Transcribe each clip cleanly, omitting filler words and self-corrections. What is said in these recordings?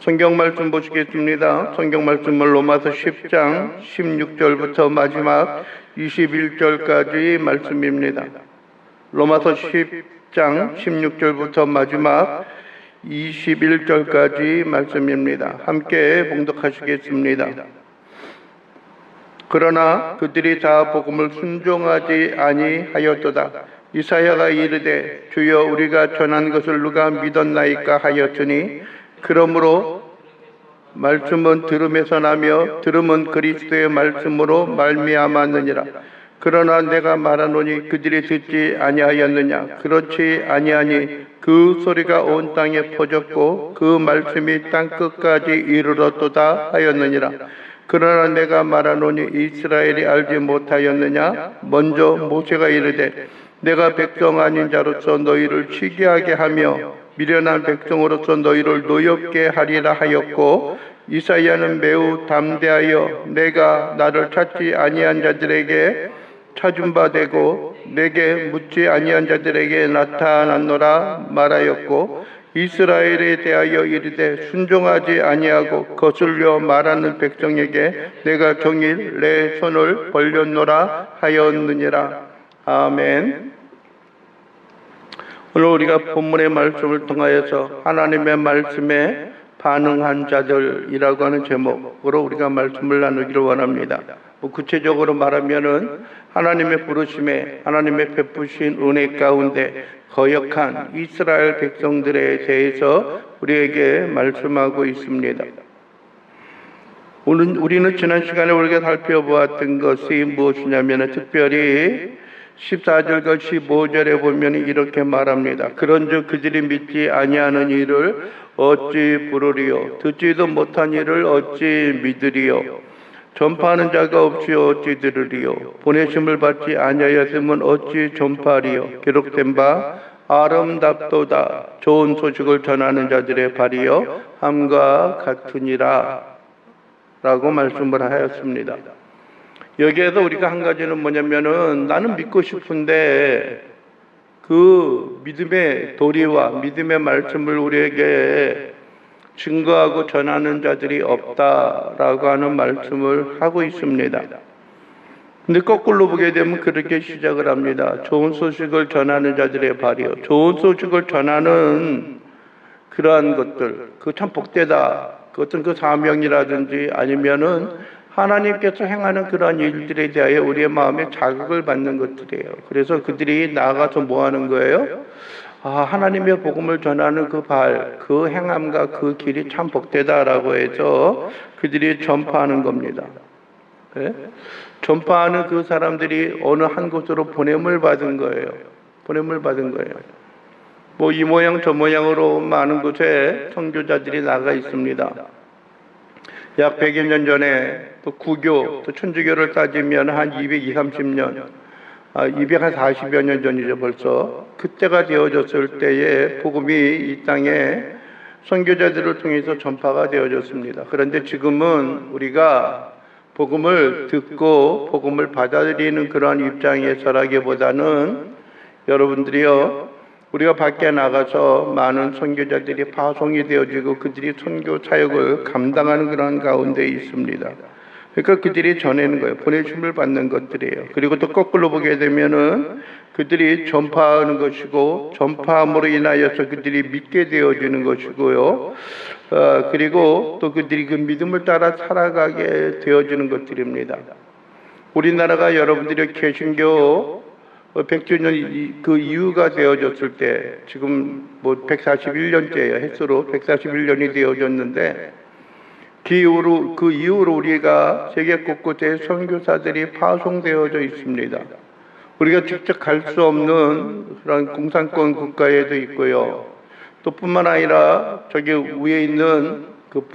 성경 말씀 보시겠습니다. 성경 말씀은 로마서 10장 16절부터 마지막 21절까지 말씀입니다. 로마서 10장 16절부터 마지막 21절까지 말씀입니다. 함께 봉독하시겠습니다. 그러나 그들이 다 복음을 순종하지 아니하였도다. 이사야가 이르되 주여 우리가 전한 것을 누가 믿었나이까 하였으니 그러므로 말씀은 들음에서 나며 들음은 그리스도의 말씀으로 말미암았느니라. 그러나 내가 말하노니 그들이 듣지 아니하였느냐. 그렇지 아니하니 그 소리가 온 땅에 퍼졌고 그 말씀이 땅끝까지 이르렀도다 하였느니라. 그러나 내가 말하노니 이스라엘이 알지 못하였느냐. 먼저 모세가 이르되 내가 백성 아닌 자로서 너희를 시기하게 하며 미련한 백성으로서 너희를 노엽게 하리라 하였고, 이사야는 매우 담대하여 내가 나를 찾지 아니한 자들에게 찾은 바 되고 내게 묻지 아니한 자들에게 나타났노라 말하였고, 이스라엘에 대하여 이르되 순종하지 아니하고 거슬려 말하는 백성에게 내가 종일 내 손을 벌렸노라 하였느니라. 아멘. 오늘 우리가 본문의 말씀을 통하여서 하나님의 말씀에 반응한 자들이라고 하는 제목으로 우리가 말씀을 나누기를 원합니다. 구체적으로 말하면은 하나님의 부르심에 하나님의 베푸신 은혜 가운데 거역한 이스라엘 백성들에 대해서 우리에게 말씀하고 있습니다. 오늘 우리는 지난 시간에 우리가 살펴보았던 것이 무엇이냐면 특별히 14절과 15절에 보면 이렇게 말합니다. 그런즉 그들이 믿지 아니하는 일을 어찌 부르리요? 듣지도 못한 일을 어찌 믿으리요? 전파하는 자가 없이 어찌 들으리요? 보내심을 받지 아니하였으면 어찌 전파하리요? 기록된 바 아름답도다. 좋은 소식을 전하는 자들의 발이요 함과 같으니라 라고 말씀을 하였습니다. 여기에서 우리가 한 가지는 뭐냐면은 나는 믿고 싶은데 그 믿음의 도리와 믿음의 말씀을 우리에게 증거하고 전하는 자들이 없다라고 하는 말씀을 하고 있습니다. 근데 거꾸로 보게 되면 그렇게 시작을 합니다. 좋은 소식을 전하는 자들의 발이요. 좋은 소식을 전하는 그러한 것들, 그 참 복되다. 그 어떤 그 사명이라든지 아니면은 하나님께서 행하는 그러한 일들에 대하여 우리의 마음에 자극을 받는 것들이에요. 그래서 그들이 나아가서 뭐 하는 거예요? 하나님의 복음을 전하는 그 발, 그 행함과 그 길이 참 복되다라고 해서 그들이 전파하는 겁니다. 네? 전파하는 그 사람들이 어느 한 곳으로 보냄을 받은 거예요. 보냄을 받은 거예요. 뭐 이 모양 저 모양으로 많은 곳에 선교자들이 나가 있습니다. 약 100여 년 전에 또 구교, 또 천주교를 따지면 한 230년, 240여 년 전이죠 벌써. 그때가 되어졌을 때에 복음이 이 땅에 선교자들을 통해서 전파가 되어졌습니다. 그런데 지금은 우리가 복음을 듣고 복음을 받아들이는 그러한 입장에서라기보다는 여러분들이요, 우리가 밖에 나가서 많은 선교자들이 파송이 되어지고 그들이 선교 사역을 감당하는 그런 가운데 있습니다. 그러니까 그들이 전하는 거예요. 보내심을 받는 것들이에요. 그리고 또 거꾸로 보게 되면은 그들이 전파하는 것이고 전파함으로 인하여서 그들이 믿게 되어지는 것이고요. 그리고 또 그들이 그 믿음을 따라 살아가게 되어지는 것들입니다. 우리나라가 여러분들이 개신교 100주년 그 이후가 되어졌을 때 지금 뭐 141년째예요. 횟수로 141년이 되어졌는데 그 이후로 우리가 세계 곳곳에 선교사들이 파송되어져 있습니다. 우리가 직접 갈 수 없는 그런 공산권 국가에도 있고요. 또 뿐만 아니라 저기 위에 있는 그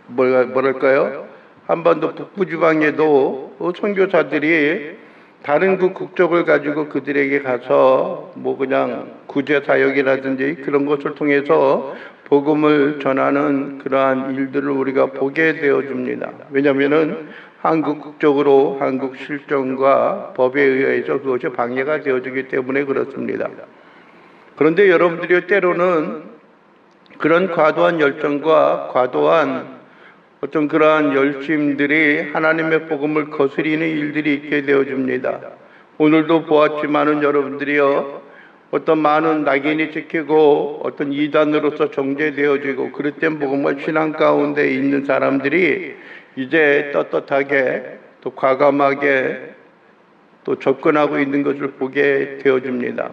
뭐랄까요? 한반도 북부 지방에도 선교사들이 다른 그 국적을 가지고 그들에게 가서 뭐 그냥 구제 사역이라든지 그런 것을 통해서 복음을 전하는 그러한 일들을 우리가 보게 되어집니다. 왜냐하면은 한국 국적으로 한국 실정과 법에 의해서 그것이 방해가 되어지기 때문에 그렇습니다. 그런데 여러분들이 때로는 그런 과도한 열정과 과도한 어떤 그러한 열심들이 하나님의 복음을 거스리는 일들이 있게 되어집니다. 오늘도 보았지만은 여러분들이요, 어떤 많은 낙인이 찍히고 어떤 이단으로서 정죄되어지고 그릇된 복음과 신앙 가운데 있는 사람들이 이제 떳떳하게 또 과감하게 또 접근하고 있는 것을 보게 되어집니다.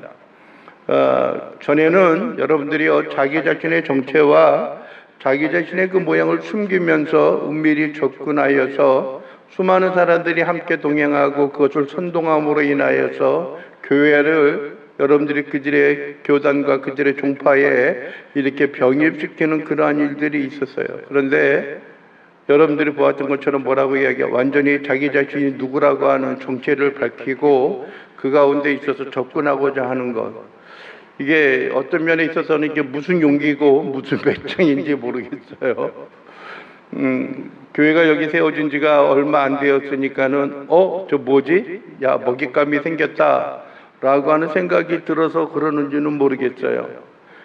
전에는 여러분들이요, 자기 자신의 정체와 자기 자신의 그 모양을 숨기면서 은밀히 접근하여서 수많은 사람들이 함께 동행하고 그것을 선동함으로 인하여서 교회를 여러분들이 그들의 교단과 그들의 종파에 이렇게 병입시키는 그러한 일들이 있었어요. 그런데 여러분들이 보았던 것처럼 뭐라고 이야기해요? 완전히 자기 자신이 누구라고 하는 정체를 밝히고 그 가운데 있어서 접근하고자 하는 것. 이게 어떤 면에 있어서는 이게 무슨 용기고 무슨 배짱인지 모르겠어요. 교회가 여기 세워진 지가 얼마 안 되었으니까는 저 뭐지? 야, 먹잇감이 생겼다 라고 하는 생각이 들어서 그러는지는 모르겠어요.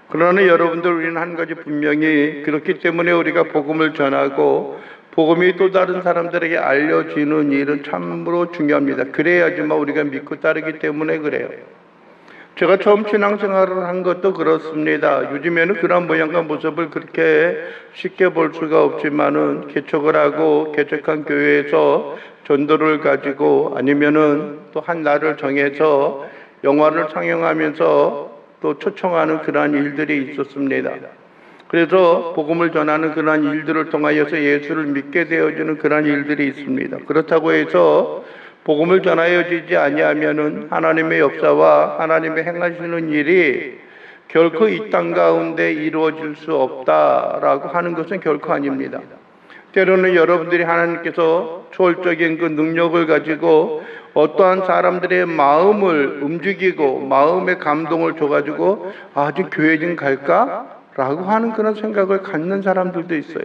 그러나 여러분들, 우리는 한 가지 분명히 그렇기 때문에 우리가 복음을 전하고 복음이 또 다른 사람들에게 알려지는 일은 참으로 중요합니다. 그래야지만 우리가 믿고 따르기 때문에 그래요. 제가 처음 신앙생활을 한 것도 그렇습니다. 요즘에는 그런 모양과 모습을 그렇게 쉽게 볼 수가 없지만은 개척을 하고 개척한 교회에서 전도를 가지고 아니면은 또 한 날을 정해서 영화를 상영하면서 또 초청하는 그러한 일들이 있었습니다. 그래서 복음을 전하는 그러한 일들을 통하여서 예수를 믿게 되어지는 그러한 일들이 있습니다. 그렇다고 해서 복음을 전하여지지 아니하면은 하나님의 역사와 하나님의 행하시는 일이 결코 이 땅 가운데 이루어질 수 없다라고 하는 것은 결코 아닙니다. 때로는 여러분들이 하나님께서 초월적인 그 능력을 가지고 어떠한 사람들의 마음을 움직이고 마음의 감동을 줘가지고 아주 교회 좀 갈까? 라고 하는 그런 생각을 갖는 사람들도 있어요.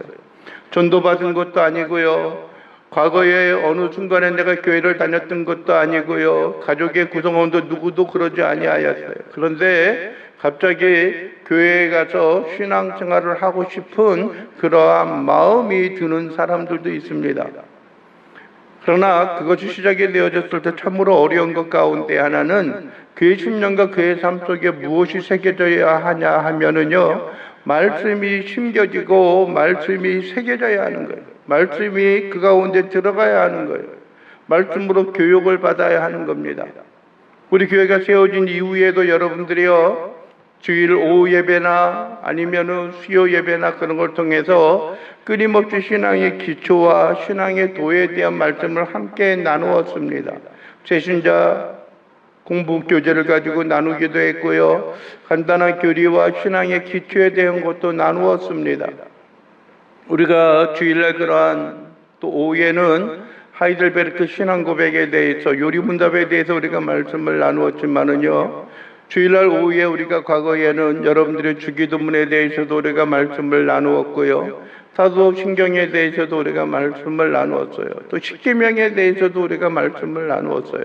전도받은 것도 아니고요. 과거에 어느 순간에 내가 교회를 다녔던 것도 아니고요. 가족의 구성원도 누구도 그러지 아니하였어요. 그런데 갑자기 교회에 가서 신앙생활을 하고 싶은 그러한 마음이 드는 사람들도 있습니다. 그러나 그것이 시작이 되어졌을 때 참으로 어려운 것 가운데 하나는 그의 심령과 그의 삶 속에 무엇이 새겨져야 하냐 하면은요, 말씀이 심겨지고 말씀이 새겨져야 하는 거예요. 말씀이 그 가운데 들어가야 하는 거예요. 말씀으로 교육을 받아야 하는 겁니다. 우리 교회가 세워진 이후에도 여러분들이요, 주일 오후 예배나 아니면은 수요 예배나 그런 걸 통해서 끊임없이 신앙의 기초와 신앙의 도에 대한 말씀을 함께 나누었습니다. 새신자 공부 교재를 가지고 나누기도 했고요. 간단한 교리와 신앙의 기초에 대한 것도 나누었습니다. 우리가 주일날 그러한 또 오후에는 하이델베르크 신앙 고백에 대해서 요리문답에 대해서 우리가 말씀을 나누었지만은요, 주일날 오후에 우리가 과거에는 여러분들의 주기도문에 대해서도 우리가 말씀을 나누었고요. 사도신경에 대해서도 우리가 말씀을 나누었어요. 또 십계명에 대해서도 우리가 말씀을 나누었어요.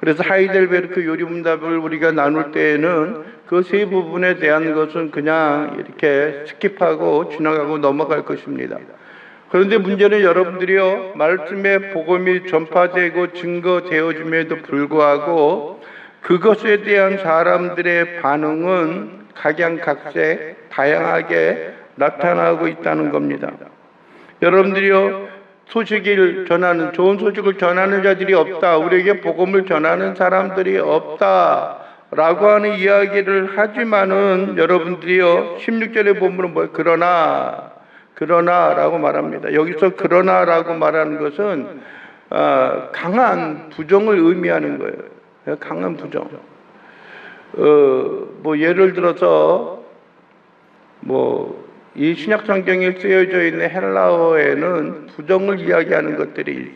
그래서 하이델베르크 요리문답을 우리가 나눌 때에는 그 세 부분에 대한 것은 그냥 이렇게 스킵하고 지나가고 넘어갈 것입니다. 그런데 문제는 여러분들이요, 말씀의 복음이 전파되고 증거되어짐에도 불구하고 그것에 대한 사람들의 반응은 각양각색 다양하게 나타나고 있다는 겁니다. 여러분들이요, 소식을 전하는, 좋은 소식을 전하는 자들이 없다, 우리에게 복음을 전하는 사람들이 없다 라고 하는 이야기를 하지만은 여러분들이요, 16절에 보면 뭐예요? 그러나 라고 말합니다. 여기서 그러나 라고 말하는 것은 강한 부정을 의미하는 거예요. 강한 부정. 뭐 예를 들어서 이 신약 성경에 쓰여져 있는 헬라어에는 부정을 이야기하는 것들이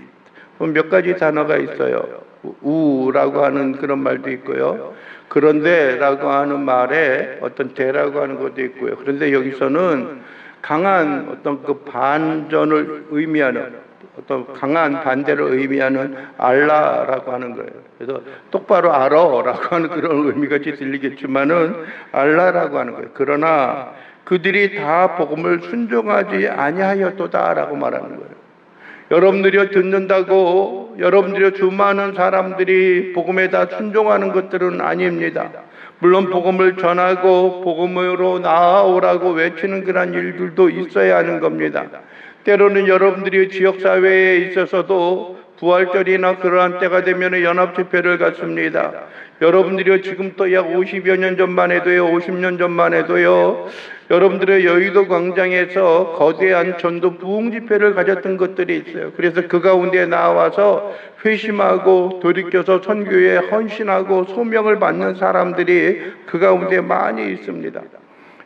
몇 가지 단어가 있어요. 우라고 하는 그런 말도 있고요. 그런데라고 하는 말에 어떤 대라고 하는 것도 있고요. 그런데 여기서는 강한 어떤 그 반전을 의미하는, 어떤 강한 반대를 의미하는 알라라고 하는 거예요. 그래서 똑바로 알아라고 하는 그런 의미같이 들리겠지만은 알라라고 하는 거예요. 그러나 그들이 다 복음을 순종하지 아니하였도다라고 말하는 거예요. 여러분들이 듣는다고 여러분들이 수많은 사람들이 복음에 다 순종하는 것들은 아닙니다. 물론 복음을 전하고 복음으로 나아오라고 외치는 그런 일들도 있어야 하는 겁니다. 때로는 여러분들이 지역사회에 있어서도 부활절이나 그러한 때가 되면 연합집회를 갖습니다. 여러분들이 지금 또 약 50여 년 전만 해도요, 50년 전만 해도요, 여러분들의 여의도 광장에서 거대한 전도 부흥 집회를 가졌던 것들이 있어요. 그래서 그 가운데 나와서 회심하고 돌이켜서 선교에 헌신하고 소명을 받는 사람들이 그 가운데 많이 있습니다.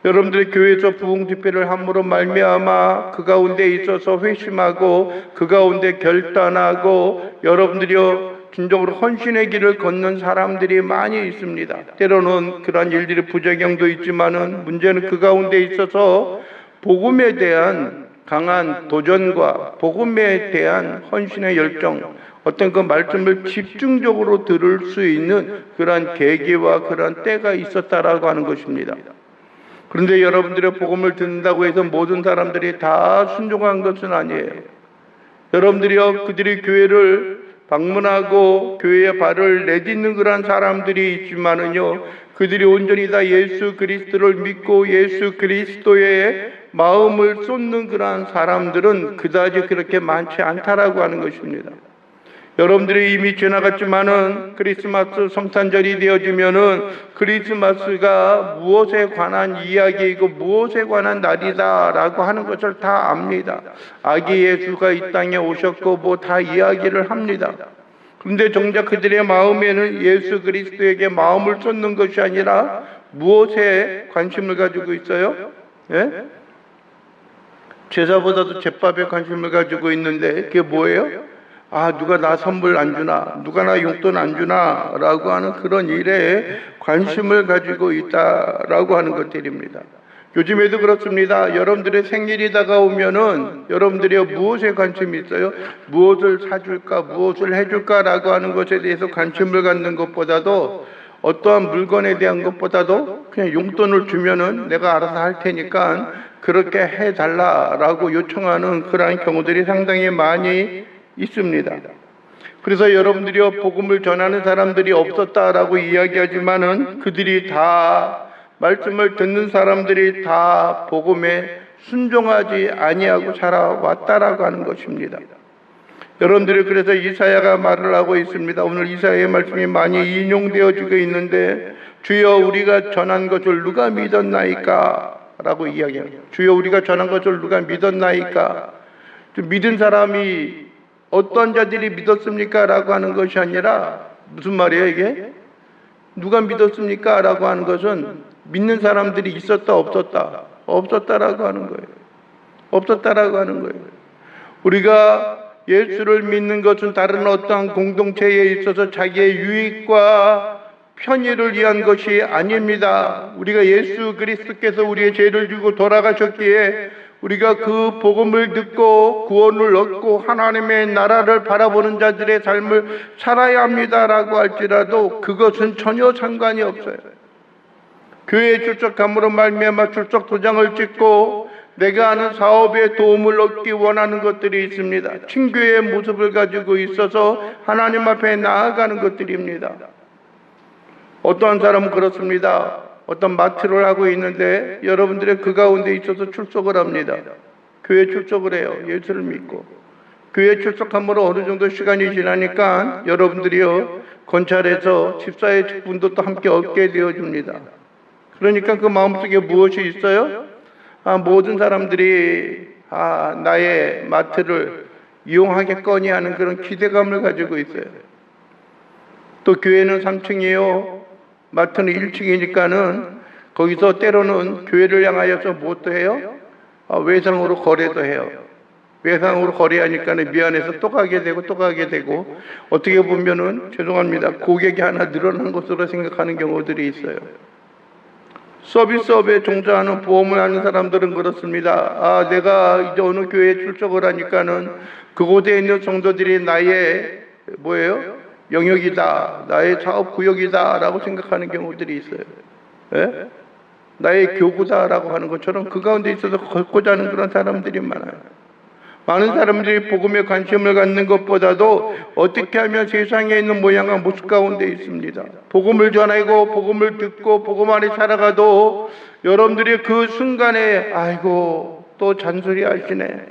여러분들의 교회에서 부흥 집회를 함으로 말미암아 그 가운데 있어서 회심하고 그 가운데 결단하고 여러분들이요 진정으로 헌신의 길을 걷는 사람들이 많이 있습니다. 때로는 그러한 일들의 부작용도 있지만은 문제는 그 가운데 있어서 복음에 대한 강한 도전과 복음에 대한 헌신의 열정, 어떤 그 말씀을 집중적으로 들을 수 있는 그러한 계기와 그러한 때가 있었다라고 하는 것입니다. 그런데 여러분들의 복음을 듣는다고 해서 모든 사람들이 다 순종한 것은 아니에요. 여러분들이요 그들이 교회를 방문하고 교회에 발을 내딛는 그런 사람들이 있지만은요 그들이 온전히 다 예수 그리스도를 믿고 예수 그리스도의 마음을 쏟는 그런 사람들은 그다지 그렇게 많지 않다라고 하는 것입니다. 여러분들이 이미 지나갔지만은 크리스마스 성탄절이 되어지면은 크리스마스가 무엇에 관한 이야기이고 무엇에 관한 날이다라고 하는 것을 다 압니다. 아기 예수가 이 땅에 오셨고 뭐 다 이야기를 합니다. 그런데 정작 그들의 마음에는 예수 그리스도에게 마음을 쏟는 것이 아니라 무엇에 관심을 가지고 있어요? 예? 제사보다도 제밥에 관심을 가지고 있는데 그게 뭐예요? 누가 나 선물 안 주나, 누가 나 용돈 안 주나 라고 하는 그런 일에 관심을 가지고 있다라고 하는 것들입니다. 요즘에도 그렇습니다. 여러분들의 생일이 다가오면은 여러분들이 무엇에 관심이 있어요? 무엇을 사줄까, 무엇을 해줄까라고 하는 것에 대해서 관심을 갖는 것보다도 어떠한 물건에 대한 것보다도 그냥 용돈을 주면은 내가 알아서 할 테니까 그렇게 해달라라고 요청하는 그러한 경우들이 상당히 많이 있습니다. 그래서 여러분들이 복음을 전하는 사람들이 없었다라고 이야기하지만은 그들이 다 말씀을 듣는 사람들이 다 복음에 순종하지 아니하고 살아왔다라고 하는 것입니다. 여러분들이 그래서 이사야가 말을 하고 있습니다. 오늘 이사야의 말씀이 많이 인용되어지고 있는데 주여 우리가 전한 것을 누가 믿었나이까? 라고 이야기합니다. 주여 우리가 전한 것을 누가 믿었나이까? 믿은 사람이 어떤 자들이 믿었습니까? 라고 하는 것이 아니라 무슨 말이에요 이게? 누가 믿었습니까? 라고 하는 것은 믿는 사람들이 있었다 없었다? 없었다라고 하는 거예요. 없었다라고 하는 거예요. 우리가 예수를 믿는 것은 다른 어떠한 공동체에 있어서 자기의 유익과 편의를 위한 것이 아닙니다. 우리가 예수 그리스도께서 우리의 죄를 지고 돌아가셨기에 우리가 그 복음을 듣고 구원을 얻고 하나님의 나라를 바라보는 자들의 삶을 살아야 합니다라고 할지라도 그것은 전혀 상관이 없어요. 교회에 출석함으로 말미암아 출석 도장을 찍고 내가 하는 사업에 도움을 얻기 원하는 것들이 있습니다. 친교의 모습을 가지고 있어서 하나님 앞에 나아가는 것들입니다. 어떠한 사람은 그렇습니다. 어떤 마트를 하고 있는데 여러분들의 그 가운데 있어서 출석을 합니다. 교회 출석을 해요. 예수를 믿고. 교회 출석함으로 어느 정도 시간이 지나니까 여러분들이요 건찰해서 집사의 직분도 또 함께 얻게 되어줍니다. 그러니까 그 마음속에 무엇이 있어요? 모든 사람들이 나의 마트를 이용하겠거니 하는 그런 기대감을 가지고 있어요. 또 교회는 3층이에요. 마트는 1층이니까는 거기서 때로는 교회를 향하여서 무엇도 해요? 외상으로 거래도 해요. 외상으로 거래하니까는 미안해서 또 가게 되고 또 가게 되고 어떻게 보면은 죄송합니다. 고객이 하나 늘어난 것으로 생각하는 경우들이 있어요. 서비스업에 종사하는 보험을 하는 사람들은 그렇습니다. 내가 이제 어느 교회에 출석을 하니까는 그곳에 있는 성도들이 나의 뭐예요? 영역이다, 나의 사업 구역이다 라고 생각하는 경우들이 있어요. 예? 나의 교구다라고 하는 것처럼 그 가운데 있어서 걷고자 하는 그런 사람들이 많아요. 많은 사람들이 복음에 관심을 갖는 것보다도 어떻게 하면 세상에 있는 모양과 모습 가운데 있습니다. 복음을 전하고 복음을 듣고 복음 안에 살아가도 여러분들이 그 순간에 아이고 또 잔소리 하시네,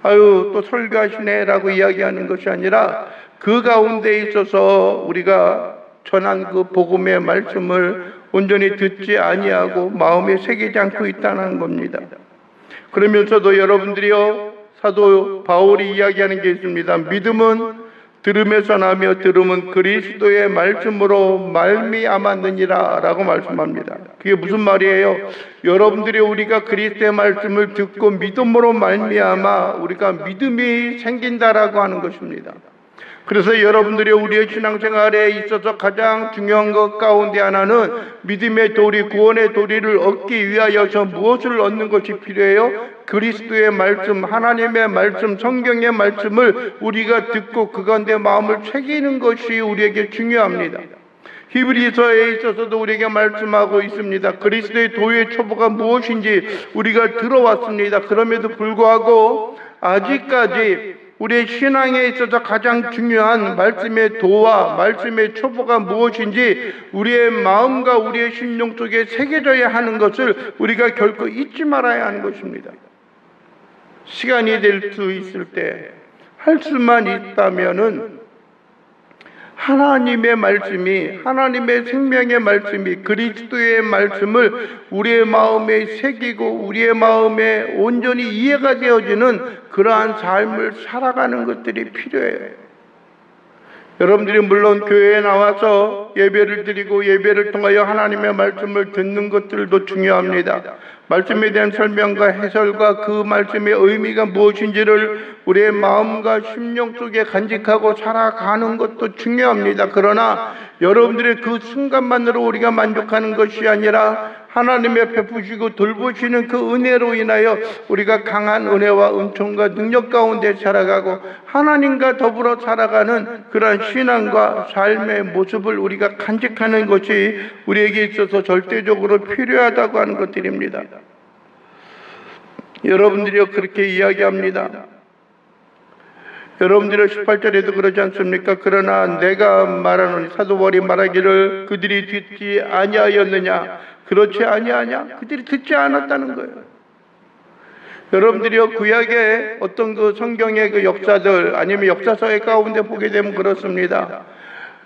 아유 또 설교하시네 라고 이야기하는 것이 아니라 그 가운데 있어서 우리가 전한 그 복음의 말씀을 온전히 듣지 아니하고 마음에 새기지 않고 있다는 겁니다. 그러면서도 여러분들이요, 사도 바울이 이야기하는 게 있습니다. 믿음은 들음에서 나며 들음은 그리스도의 말씀으로 말미암았느니라 라고 말씀합니다. 그게 무슨 말이에요? 여러분들이 우리가 그리스도의 말씀을 듣고 믿음으로 말미암아 우리가 믿음이 생긴다라고 하는 것입니다. 그래서 여러분들이 우리의 신앙생활에 있어서 가장 중요한 것 가운데 하나는 믿음의 도리, 구원의 도리를 얻기 위하여서 무엇을 얻는 것이 필요해요? 그리스도의 말씀, 하나님의 말씀, 성경의 말씀을 우리가 듣고 그 가운데 마음을 새기는 것이 우리에게 중요합니다. 히브리서에 있어서도 우리에게 말씀하고 있습니다. 그리스도의 도의 초보가 무엇인지 우리가 들어왔습니다. 그럼에도 불구하고 아직까지 우리의 신앙에 있어서 가장 중요한 말씀의 도와 말씀의 초보가 무엇인지 우리의 마음과 우리의 심령 속에 새겨져야 하는 것을 우리가 결코 잊지 말아야 하는 것입니다. 시간이 될 수 있을 때 할 수만 있다면은 하나님의 말씀이, 하나님의 생명의 말씀이, 그리스도의 말씀을 우리의 마음에 새기고 우리의 마음에 온전히 이해가 되어지는 그러한 삶을 살아가는 것들이 필요해요. 여러분들이 물론 교회에 나와서 예배를 드리고 예배를 통하여 하나님의 말씀을 듣는 것들도 중요합니다. 말씀에 대한 설명과 해설과 그 말씀의 의미가 무엇인지를 우리의 마음과 심령 속에 간직하고 살아가는 것도 중요합니다. 그러나 여러분들의 그 순간만으로 우리가 만족하는 것이 아니라 하나님의 베푸시고 돌보시는 그 은혜로 인하여 우리가 강한 은혜와 은총과 능력 가운데 살아가고 하나님과 더불어 살아가는 그러한 신앙과 삶의 모습을 우리가 간직하는 것이 우리에게 있어서 절대적으로 필요하다고 하는 것들입니다. 여러분들이요 그렇게 이야기합니다. 여러분들의 18절에도 그러지 않습니까? 그러나 내가 말하노니, 사도 바울이 말하기를 그들이 듣지 아니하였느냐? 그렇지 아니하냐? 그들이 듣지 않았다는 거예요. 여러분들이요 구약의 어떤 그 성경의 그 역사들 아니면 역사서의 가운데 보게 되면 그렇습니다.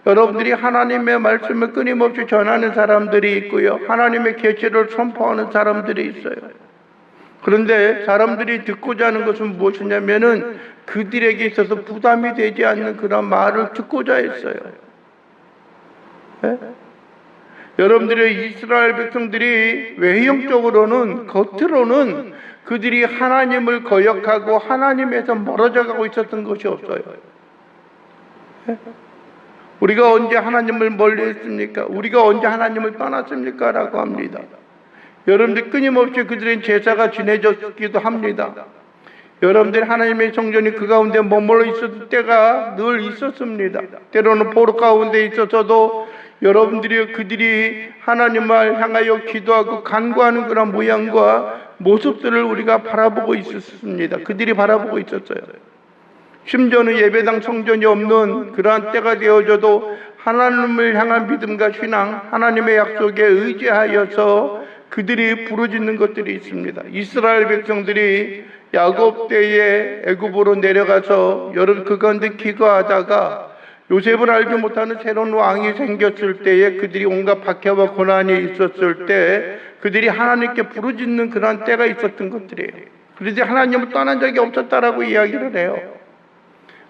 여러분들이 하나님의 말씀을 끊임없이 전하는 사람들이 있고요, 하나님의 계시를 선포하는 사람들이 있어요. 그런데 사람들이 듣고자 하는 것은 무엇이냐면은 그들에게 있어서 부담이 되지 않는 그런 말을 듣고자 했어요. 네? 여러분들의 이스라엘 백성들이 외형적으로는, 겉으로는 그들이 하나님을 거역하고 하나님에서 멀어져 가고 있었던 것이 없어요. 네? 우리가 언제 하나님을 멀리 했습니까? 우리가 언제 하나님을 떠났습니까? 라고 합니다. 여러분들 끊임없이 그들의 제사가 지내졌기도 합니다. 여러분들 하나님의 성전이 그 가운데 머물러 있었을 때가 늘 있었습니다. 때로는 포로 가운데 있어서도 여러분들이 그들이 하나님을 향하여 기도하고 간구하는 그런 모양과 모습들을 우리가 바라보고 있었습니다. 그들이 바라보고 있었어요. 심지어는 예배당 성전이 없는 그러한 때가 되어져도 하나님을 향한 믿음과 신앙, 하나님의 약속에 의지하여서 그들이 부르짖는 것들이 있습니다. 이스라엘 백성들이 야곱 때에 애굽으로 내려가서 여름 그 가운데 기거하다가 요셉을 알지 못하는 새로운 왕이 생겼을 때에 그들이 온갖 박해와 고난이 있었을 때 그들이 하나님께 부르짖는 그런 때가 있었던 것들이에요. 그들이 하나님을 떠난 적이 없었다라고 이야기를 해요.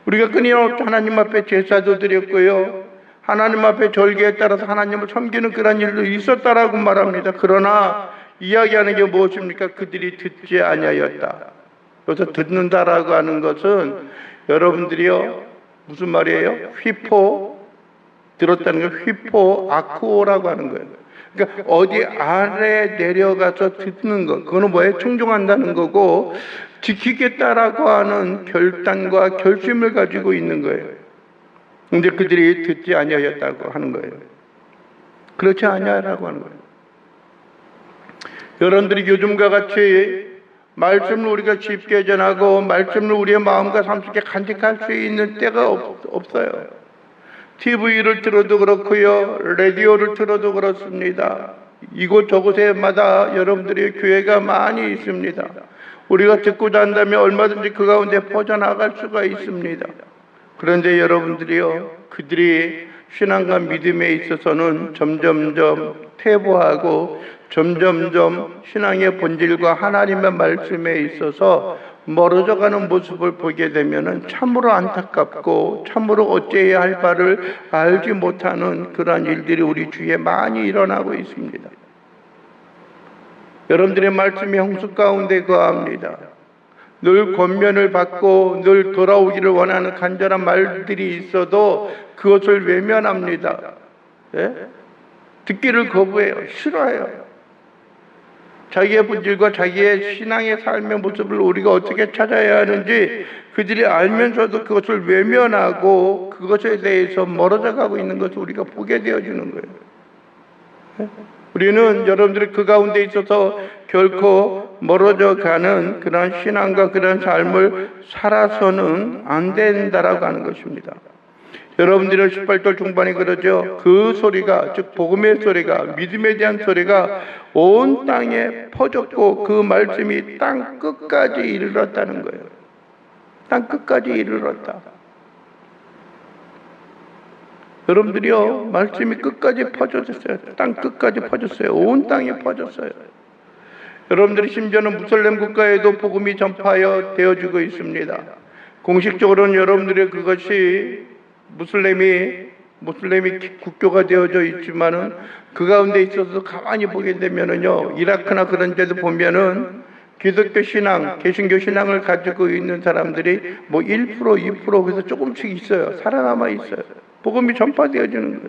우리가 끊임없이 하나님 앞에 제사도 드렸고요, 하나님 앞에 절기에 따라서 하나님을 섬기는 그런 일도 있었다라고 말합니다. 그러나 이야기하는 게 무엇입니까? 그들이 듣지 아니하였다. 여기서 듣는다라고 하는 것은 여러분들이요 무슨 말이에요? 휘포, 들었다는 게 휘포 아쿠오라고 하는 거예요. 그러니까 어디 아래 내려가서 듣는 것, 그거는 뭐예요? 충종한다는 거고 지키겠다라고 하는 결단과 결심을 가지고 있는 거예요. 근데 그들이 듣지 아니하였다고 하는 거예요. 그렇지 아니하라고 하는 거예요. 여러분들이 요즘과 같이 말씀을 우리가 쉽게 전하고 말씀을 우리의 마음과 삶 속에 간직할 수 있는 때가 없어요. TV를 틀어도 그렇고요, 라디오를 틀어도 그렇습니다. 이곳저곳에마다 여러분들의 교회가 많이 있습니다. 우리가 듣고자 한다면 얼마든지 그 가운데 퍼져나갈 수가 있습니다. 그런데 여러분들이요, 그들이 신앙과 믿음에 있어서는 점점점 퇴보하고 점점점 신앙의 본질과 하나님의 말씀에 있어서 멀어져가는 모습을 보게 되면 참으로 안타깝고 참으로 어찌해야 할 바를 알지 못하는 그러한 일들이 우리 주위에 많이 일어나고 있습니다. 여러분들의 말씀이 홍수 가운데 거합니다. 늘 권면을 받고 늘 돌아오기를 원하는 간절한 말들이 있어도 그것을 외면합니다. 예? 듣기를 거부해요. 싫어해요. 자기의 본질과 자기의 신앙의 삶의 모습을 우리가 어떻게 찾아야 하는지 그들이 알면서도 그것을 외면하고 그것에 대해서 멀어져 가고 있는 것을 우리가 보게 되어지는 거예요. 예? 우리는 여러분들이 그 가운데 있어서 결코 멀어져 가는 그런 신앙과 그런 삶을 살아서는 안 된다라고 하는 것입니다. 여러분들은 18절 중반에 그러죠. 그 소리가, 즉 복음의 소리가, 믿음에 대한 소리가 온 땅에 퍼졌고 그 말씀이 땅 끝까지 이르렀다는 거예요. 땅 끝까지 이르렀다. 여러분들이요, 말씀이 끝까지 퍼졌어요. 땅 끝까지 퍼졌어요. 온 땅에 퍼졌어요. 여러분들이 심지어는 무슬림 국가에도 복음이 전파하여 되어지고 있습니다. 공식적으로는 여러분들의 그것이 무슬림이 국교가 되어져 있지만은 그 가운데 있어서 가만히 보게 되면은요, 이라크나 그런 데도 보면은 기독교 신앙, 개신교 신앙을 가지고 있는 사람들이 뭐 1%, 2% 그래서 조금씩 있어요. 살아남아 있어요. 복음이 전파되어지는 거예요.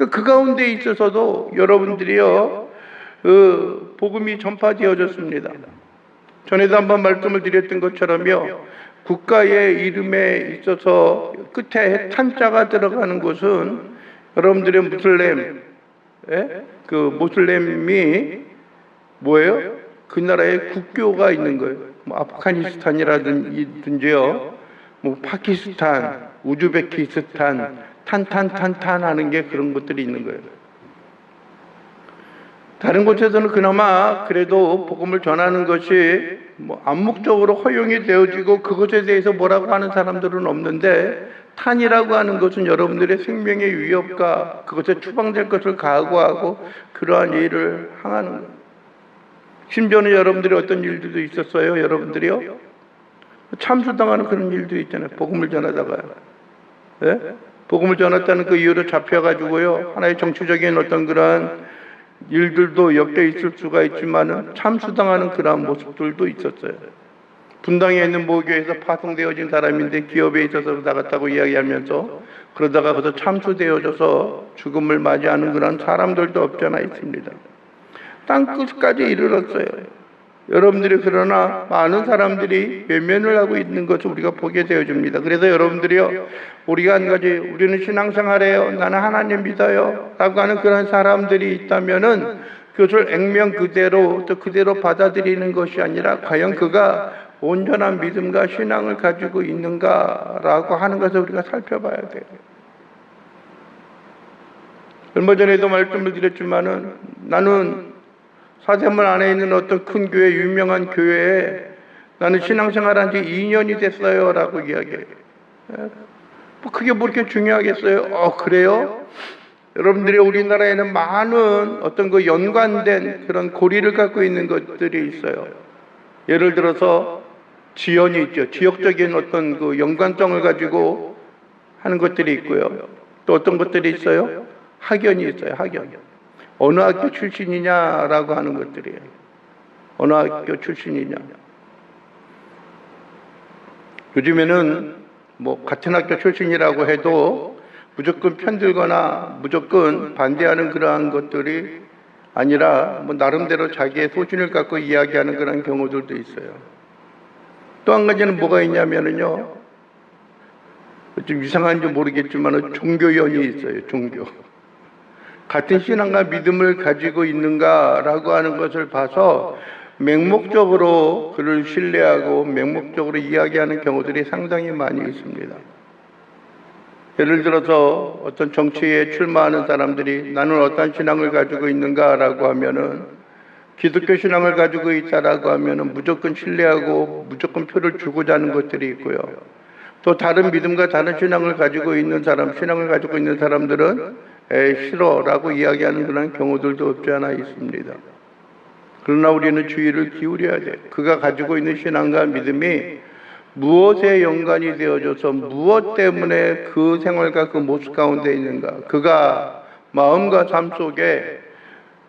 그 가운데 있어서도 여러분들이요, 복음이 전파되어졌습니다. 전에도 한번 말씀을 드렸던 것처럼요, 국가의 이름에 있어서 끝에 탄자가 들어가는 곳은 여러분들의 모슬렘이 뭐예요? 그 나라에 국교가 있는 거예요. 뭐 아프가니스탄이라든지요, 뭐 파키스탄, 우즈베키스탄, 탄 하는 게 그런 것들이 있는 거예요. 다른 곳에서는 그나마 그래도 복음을 전하는 것이 뭐 암묵적으로 허용이 되어지고 그것에 대해서 뭐라고 하는 사람들은 없는데, 탄이라고 하는 것은 여러분들의 생명의 위협과 그것에 추방될 것을 각오하고 그러한 일을 항하는 거예요. 심지어는 여러분들이 어떤 일들도 있었어요. 여러분들이요, 참수당하는 그런 일도 있잖아요. 복음을 전하다가요. 네? 복음을 전했다는 그 이유로 잡혀가지고요, 하나의 정치적인 어떤 그러한 일들도 엮여 있을 수가 있지만은 참수당하는 그러한 모습들도 있었어요. 분당에 있는 모교에서 파송되어진 사람인데 기업에 있어서 나갔다고 이야기하면서 그러다가 거기서 참수되어져서 죽음을 맞이하는 그런 사람들도 없지 않아 있습니다. 땅 끝까지 이르렀어요. 여러분들이 그러나 많은 사람들이 외면을 하고 있는 것을 우리가 보게 되어집니다. 그래서 여러분들이요, 우리가 한 가지, 우리는 신앙생활해요, 나는 하나님 믿어요 라고 하는 그런 사람들이 있다면은 그것을 액면 그대로 또 그대로 받아들이는 것이 아니라 과연 그가 온전한 믿음과 신앙을 가지고 있는가라고 하는 것을 우리가 살펴봐야 돼요. 얼마 전에도 말씀을 드렸지만은 나는 사대문 안에 있는 어떤 큰 교회, 유명한 교회에 나는 신앙생활한 지 2년이 됐어요 라고 이야기해요. 그게 뭐 이렇게 중요하겠어요? 그래요? 여러분들이 우리나라에는 많은 어떤 그 연관된 그런 고리를 갖고 있는 것들이 있어요. 예를 들어서 지연이 있죠. 지역적인 어떤 그 연관성을 가지고 하는 것들이 있고요. 또 어떤 것들이 있어요? 학연이 있어요. 학연. 어느 학교 출신이냐라고 하는 것들이에요. 어느 학교 출신이냐. 요즘에는 뭐 같은 학교 출신이라고 해도 무조건 편들거나 무조건 반대하는 그러한 것들이 아니라 뭐 나름대로 자기의 소신을 갖고 이야기하는 그런 경우들도 있어요. 또 한 가지는 뭐가 있냐면은요, 좀 이상한지 모르겠지만 종교연이 있어요. 종교. 같은 신앙과 믿음을 가지고 있는가라고 하는 것을 봐서 맹목적으로 그를 신뢰하고 맹목적으로 이야기하는 경우들이 상당히 많이 있습니다. 예를 들어서 어떤 정치에 출마하는 사람들이 나는 어떤 신앙을 가지고 있는가라고 하면은 기독교 신앙을 가지고 있다라고 하면은 무조건 신뢰하고 무조건 표를 주고자 하는 것들이 있고요. 또 다른 믿음과 다른 신앙을 가지고 있는 사람들은 싫어라고 이야기하는 그런 경우들도 없지 않아 있습니다. 그러나 우리는 주의를 기울여야 돼. 그가 가지고 있는 신앙과 믿음이 무엇에 연관이 되어져서 무엇 때문에 그 생활과 그 모습 가운데 있는가. 그가 마음과 삶 속에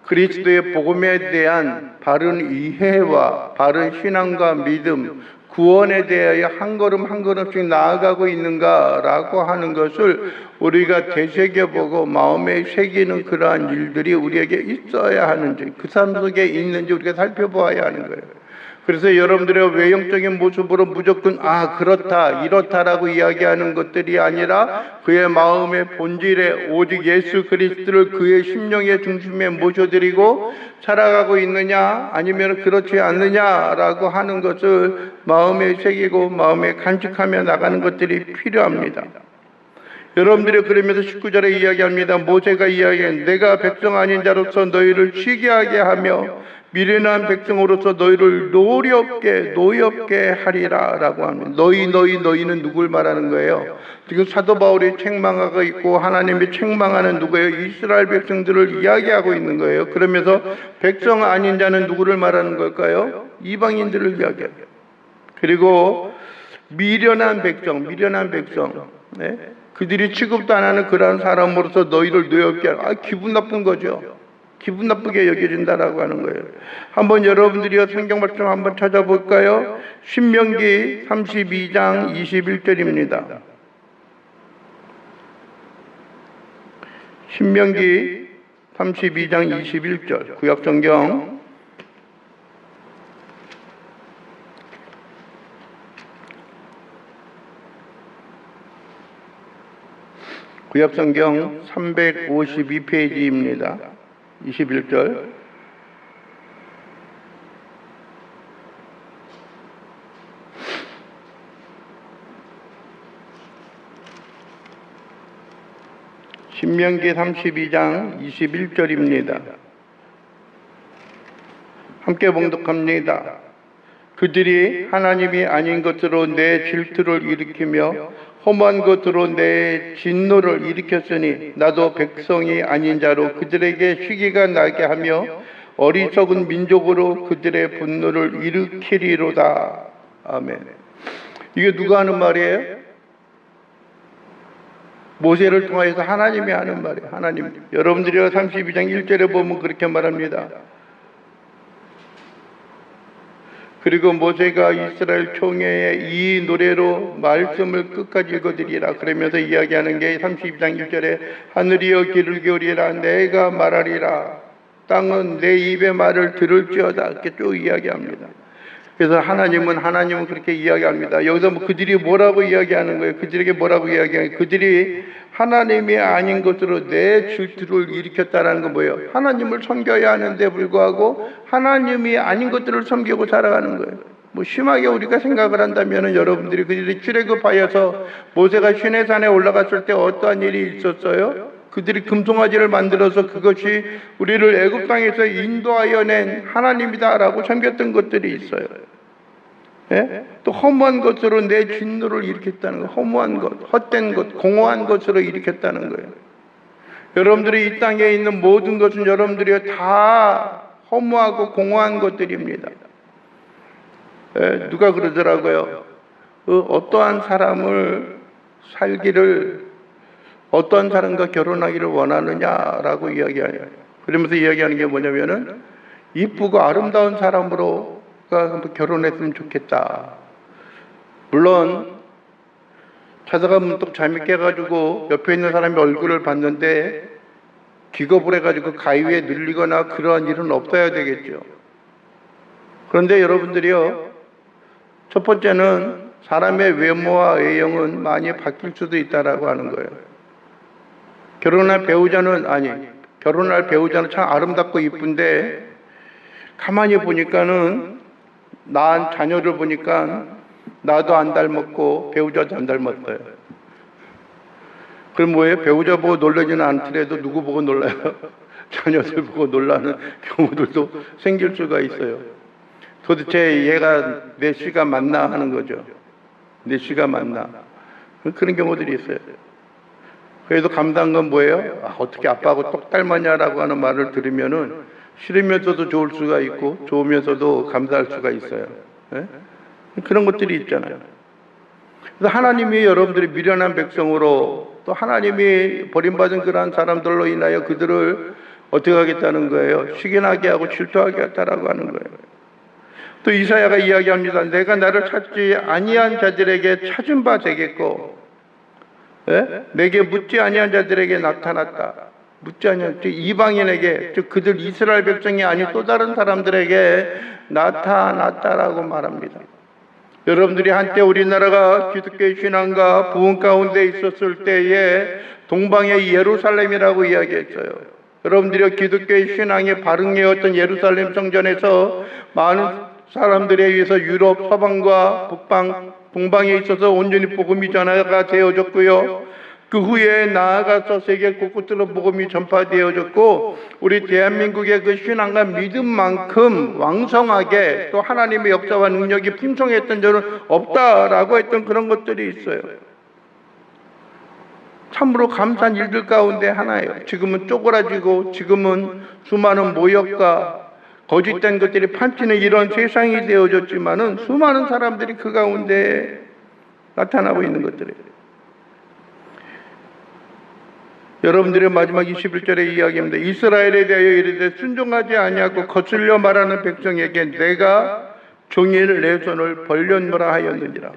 그리스도의 복음에 대한 바른 이해와 바른 신앙과 믿음, 구원에 대하여 한 걸음 한 걸음씩 나아가고 있는가라고 하는 것을 우리가 되새겨보고 마음에 새기는 그러한 일들이 우리에게 있어야 하는지, 그 삶 속에 있는지 우리가 살펴보아야 하는 거예요. 그래서 여러분들의 외형적인 모습으로 무조건 그렇다 이렇다라고 이야기하는 것들이 아니라 그의 마음의 본질에 오직 예수 그리스도를 그의 심령의 중심에 모셔드리고 살아가고 있느냐 아니면 그렇지 않느냐라고 하는 것을 마음에 새기고 마음에 간직하며 나가는 것들이 필요합니다. 여러분들이 그러면서 19절에 이야기합니다. 모세가 이야기한 내가 백성 아닌 자로서 너희를 쉬게 하게 하며 미련한 백성으로서 너희를 노엽게 하리라 라고 합니다. 너희는 누굴 말하는 거예요? 지금 사도 바울이 책망하고 있고 하나님이 책망하는 누구예요? 이스라엘 백성들을 이야기하고 있는 거예요. 그러면서 백성 아닌 자는 누구를 말하는 걸까요? 이방인들을 이야기해요. 그리고 미련한 백성 네? 그들이 취급도 안 하는 그러한 사람으로서 너희를 노엽게 하라. 기분 나쁜 거죠. 기분 나쁘게 여겨진다라고 하는 거예요. 한번 여러분들이 성경 말씀 한번 찾아볼까요? 신명기 32장 21절입니다. 신명기 32장 21절 구약성경 구약성경 352페이지입니다. 21절 신명기 32장 21절입니다. 함께 봉독합니다. 그들이 하나님이 아닌 것으로 내 질투를 일으키며 험한 것으로 내 진노를 일으켰으니 나도 백성이 아닌 자로 그들에게 시기가 나게 하며 어리석은 민족으로 그들의 분노를 일으키리로다. 아멘. 이게 누가 하는 말이에요? 모세를 통해서 하나님이 하는 말이에요. 하나님. 여러분들이 32장 1절에 보면 그렇게 말합니다. 그리고 모세가 이스라엘 총회에 이 노래로 말씀을 끝까지 읽어드리라. 그러면서 이야기하는 게 32장 1절에 하늘이여 귀를 기울이라 내가 말하리라. 땅은 내 입의 말을 들을지어다. 이렇게 쭉 이야기합니다. 그래서 하나님은 그렇게 이야기합니다. 여기서 그들이 뭐라고 이야기하는 거예요? 그들에게 뭐라고 이야기하는 거예요? 그들이 하나님이 아닌 것으로 내 질투를 일으켰다는 건 뭐예요? 하나님을 섬겨야 하는데 불구하고 하나님이 아닌 것들을 섬기고 살아가는 거예요. 뭐 심하게 우리가 생각을 한다면 여러분들이 그들이 출애굽하여서 모세가 시내산에 올라갔을 때 어떠한 일이 있었어요? 그들이 금송아지를 만들어서 그것이 우리를 애굽 땅에서 인도하여 낸 하나님이다라고 섬겼던 것들이 있어요. 예? 또 허무한 것으로 내 진노를 일으켰다는 거. 허무한 것, 헛된 것, 공허한 것으로 일으켰다는 거예요. 여러분들이 이 땅에 있는 모든 것은 여러분들이 다 허무하고 공허한 것들입니다. 예? 누가 그러더라고요. 어떠한 사람을 살기를 어떤 사람과 결혼하기를 원하느냐라고 이야기해요. 그러면서 이야기하는 게 뭐냐면은 이쁘고 아름다운 사람으로 결혼했으면 좋겠다. 물론 자다가 문득 잠이 깨가지고 옆에 있는 사람의 얼굴을 봤는데 기겁을 해가지고 가위에 눌리거나 그러한 일은 없어야 되겠죠. 그런데 여러분들이요, 첫 번째는 사람의 외모와 외형은 많이 바뀔 수도 있다라고 하는 거예요. 결혼할 배우자는 참 아름답고 이쁜데 가만히 보니까는 낳은 자녀를 보니까 나도 안 닮았고 배우자도 안 닮았어요. 그럼 뭐예요? 배우자 보고 놀라지는 않더라도 누구 보고 놀라요? 자녀들 보고 놀라는 경우들도 생길 수가 있어요. 도대체 얘가 내 씨가 맞나 하는 거죠. 내 씨가 맞나. 그런 경우들이 있어요. 그래도 감사한 건 뭐예요? 어떻게 아빠하고 똑 닮았냐라고 하는 말을 들으면은 싫으면서도 좋을 수가 있고 좋으면서도 감사할 수가 있어요. 네? 그런 것들이 있잖아요. 그래서 하나님이 여러분들이 미련한 백성으로 또 하나님이 버림받은 그러한 사람들로 인하여 그들을 어떻게 하겠다는 거예요? 식인하게 하고 질투하게 하겠다라고 하는 거예요. 또 이사야가 이야기합니다. 내가 나를 찾지 아니한 자들에게 찾은 바 되겠고, 예? 내게 묻지 아니한 자들에게 나타났다. 묻지 아니한 이방인에게, 즉 그들 이스라엘 백성이 아닌 또 다른 사람들에게 나타났다라고 말합니다. 여러분들이 한때 우리나라가 기독교의 신앙과 부흥 가운데 있었을 때에 동방의 예루살렘이라고 이야기했어요. 여러분들이 기독교의 신앙의 발흥이었던 예루살렘 성전에서 많은 사람들에 의해서 유럽, 서방과 북방, 동방에 있어서 온전히 복음이 전화가 되어졌고요. 그 후에 나아가서 세계 곳곳으로 복음이 전파되어졌고 우리 대한민국의 그 신앙과 믿음만큼 왕성하게 또 하나님의 역사와 능력이 풍성했던 적은 없다라고 했던 그런 것들이 있어요. 참으로 감사한 일들 가운데 하나예요. 지금은 쪼그라지고 지금은 수많은 모욕과 거짓된 것들이 판치는 이런 세상이 되어졌지만은 수많은 사람들이 그 가운데 나타나고 있는 것들이에요. 여러분들의 마지막 21절의 이야기입니다. 이스라엘에 대하여 이르되 순종하지 아니하고 거슬려 말하는 백성에게 내가 종일 내 손을 벌렸노라 하였느니라.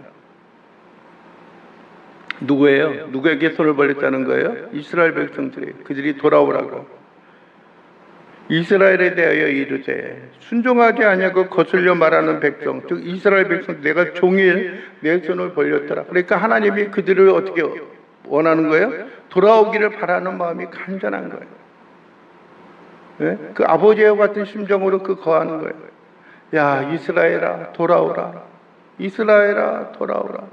누구예요? 누구에게 손을 벌렸다는 거예요? 이스라엘 백성들이. 그들이 돌아오라고. 이스라엘에 대하여 이르되 순종하지 아니하고 거슬려 말하는 백성, 즉 이스라엘 백성 내가 종일 내 손을 벌렸더라. 그러니까 하나님이 그들을 어떻게 원하는 거예요? 돌아오기를 바라는 마음이 간절한 거예요. 네? 그 아버지와 같은 심정으로 그 거하는 거예요. 야 이스라엘아 돌아오라. 이스라엘아 돌아오라.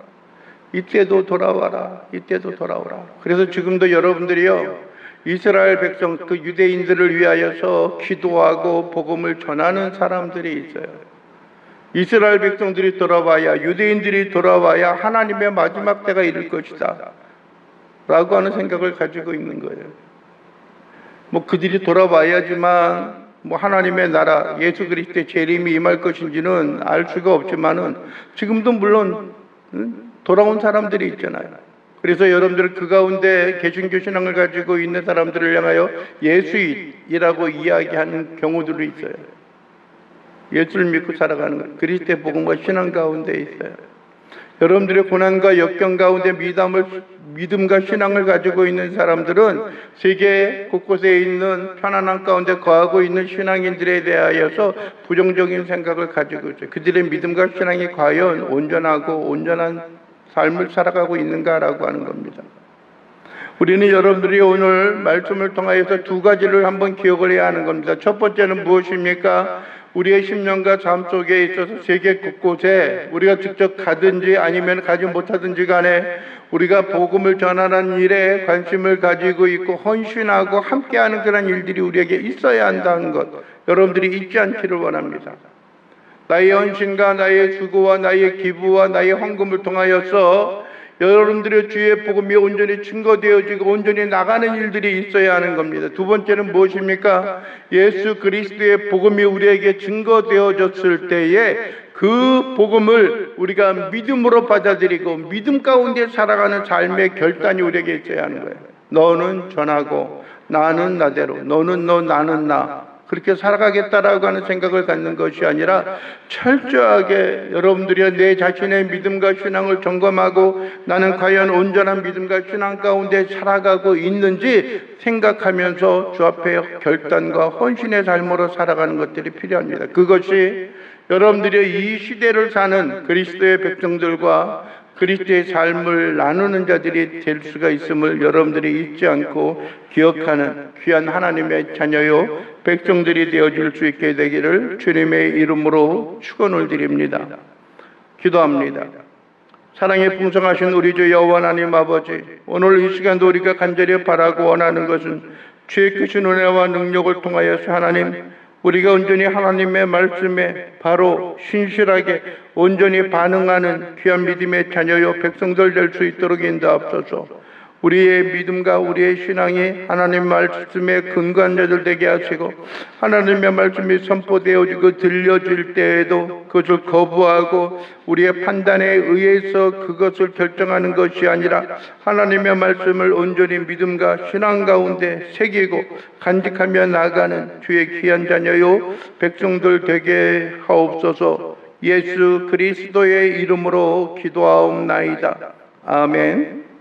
이때도 돌아와라. 이때도 돌아오라. 그래서 지금도 여러분들이요 이스라엘 백성 그 유대인들을 위하여서 기도하고 복음을 전하는 사람들이 있어요. 이스라엘 백성들이 돌아와야 유대인들이 돌아와야 하나님의 마지막 때가 이를 것이다 라고 하는 생각을 가지고 있는 거예요. 뭐 그들이 돌아와야지만 뭐 하나님의 나라 예수 그리스도의 재림이 임할 것인지는 알 수가 없지만은 지금도 물론 돌아온 사람들이 있잖아요. 그래서 여러분들 그 가운데 개신교 신앙을 가지고 있는 사람들을 향하여 예수이라고 이야기하는 경우들이 있어요. 예수를 믿고 살아가는 것, 그리스도의 복음과 신앙 가운데 있어요. 여러분들의 고난과 역경 가운데 믿음과 신앙을 가지고 있는 사람들은 세계 곳곳에 있는 편안한 가운데 거하고 있는 신앙인들에 대하여서 부정적인 생각을 가지고 있어요. 그들의 믿음과 신앙이 과연 온전하고 온전한 삶을 살아가고 있는가라고 하는 겁니다. 우리는 여러분들이 오늘 말씀을 통하여서 두 가지를 한번 기억을 해야 하는 겁니다. 첫 번째는 무엇입니까? 우리의 심령과 삶 속에 있어서 세계 곳곳에 우리가 직접 가든지 아니면 가지 못하든지 간에 우리가 복음을 전하는 일에 관심을 가지고 있고 헌신하고 함께하는 그런 일들이 우리에게 있어야 한다는 것, 여러분들이 잊지 않기를 원합니다. 나의 헌신과 나의 수고와 나의 기부와 나의 헌금을 통하여서 여러분들의 주의 복음이 온전히 증거되어지고 온전히 나가는 일들이 있어야 하는 겁니다. 두 번째는 무엇입니까? 예수 그리스도의 복음이 우리에게 증거되어졌을 때에 그 복음을 우리가 믿음으로 받아들이고 믿음 가운데 살아가는 삶의 결단이 우리에게 있어야 하는 거예요. 너는 전하고 나는 나대로, 너는 너 나는 나, 그렇게 살아가겠다라고 하는 생각을 갖는 것이 아니라 철저하게 여러분들이 내 자신의 믿음과 신앙을 점검하고 나는 과연 온전한 믿음과 신앙 가운데 살아가고 있는지 생각하면서 주 앞에 결단과 헌신의 삶으로 살아가는 것들이 필요합니다. 그것이 여러분들이 이 시대를 사는 그리스도의 백성들과 그리스도의 삶을 나누는 자들이 될 수가 있음을 여러분들이 잊지 않고 기억하는 귀한 하나님의 자녀요 백성들이 되어줄 수 있게 되기를 주님의 이름으로 축원을 드립니다. 기도합니다. 사랑에 풍성하신 우리 주 여호와 하나님 아버지, 오늘 이 시간도 우리가 간절히 바라고 원하는 것은 주의 크신 은혜와 능력을 통하여서 하나님, 우리가 온전히 하나님의 말씀에 바로 신실하게 온전히 반응하는 귀한 믿음의 자녀요 백성들 될 수 있도록 인도하옵소서. 우리의 믿음과 우리의 신앙이 하나님 말씀에 근거한 자들 되게 하시고, 하나님의 말씀이 선포되어지고 들려질 때에도 그것을 거부하고 우리의 판단에 의해서 그것을 결정하는 것이 아니라 하나님의 말씀을 온전히 믿음과 신앙 가운데 새기고 간직하며 나아가는 주의 귀한 자녀요 백성들 되게 하옵소서. 예수 그리스도의 이름으로 기도하옵나이다. 아멘.